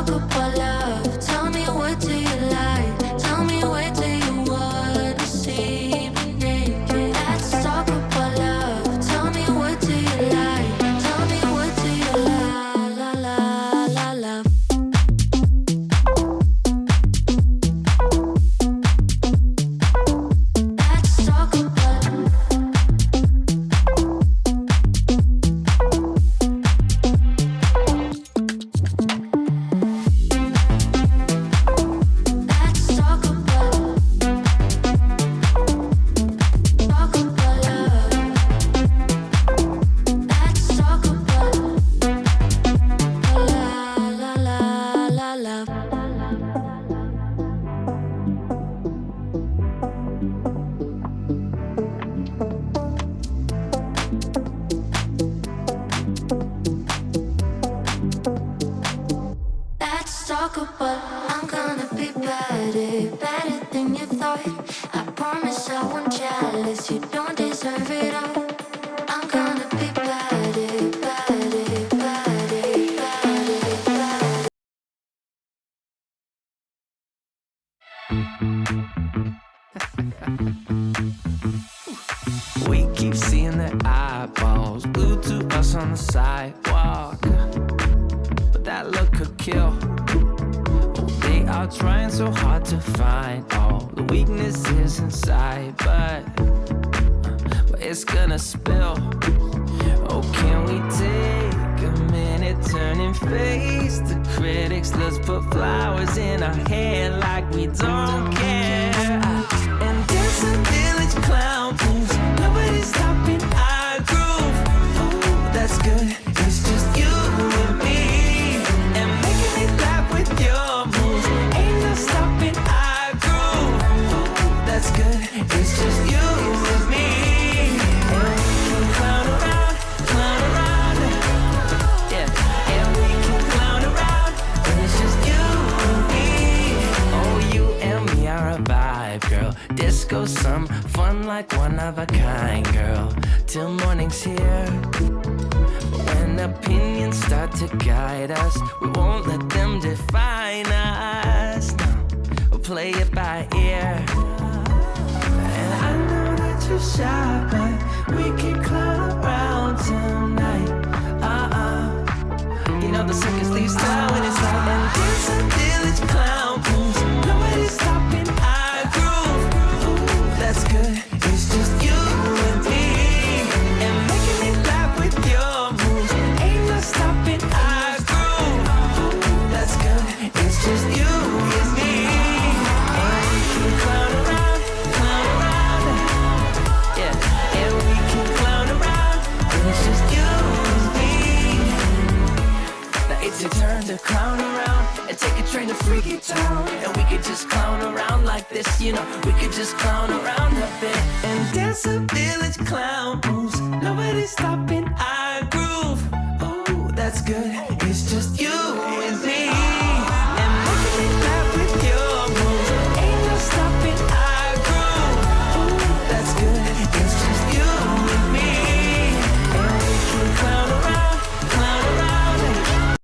talk about love. Tell me, what do you like? Tell me, where do you wanna see me naked? Let's talk about love. Tell me, what do you like? Tell me, what do you love? Let's talk about Let's talk about love. Let's talk about love. Let's talk about I'm gonna be better than you thought. I promise I won't jealous. You don't deserve it all. I'm gonna be better. We keep seeing their eyeballs glued to us on the sidewalk, but that look could kill. Oh, they are trying so hard to find all the weaknesses inside, but it's gonna spill. Oh, can we take a minute, turn and face the critics? Let's put flowers in our hair like we don't care. And dance a village clown moves. Nobody's stopping our groove. Oh, that's good. It's just you and me. And making me laugh with your moves. Ain't no stopping our groove. Oh, that's good. It's just you and me. And we can clown around, yeah. And we can clown around, and it's just you and me. Oh, you and me are a vibe, girl. Disco, some fun like one of a kind, girl. Till morning's here. But when opinions start to guide us, we won't let them define us. No, we'll play it by ear. And I know that you're shy, but we can clown around tonight. You know the circus leaves town when it's light. And there's a village clown moves. Nobody's stopping our groove. Ooh, that's good. It's just you and me. And making me laugh with your moves. Ain't no stopping our groove. Ooh, that's good. It's just you and me. And we can clown around, yeah. And we can clown around, and it's just you and me. Now it's your turn to clown around and take a train to Freaky Town. And we could just clown around like this, you know. We could just clown around a bit and dance a village clown moves. Nobody's stopping our groove. Oh, that's good. It's just you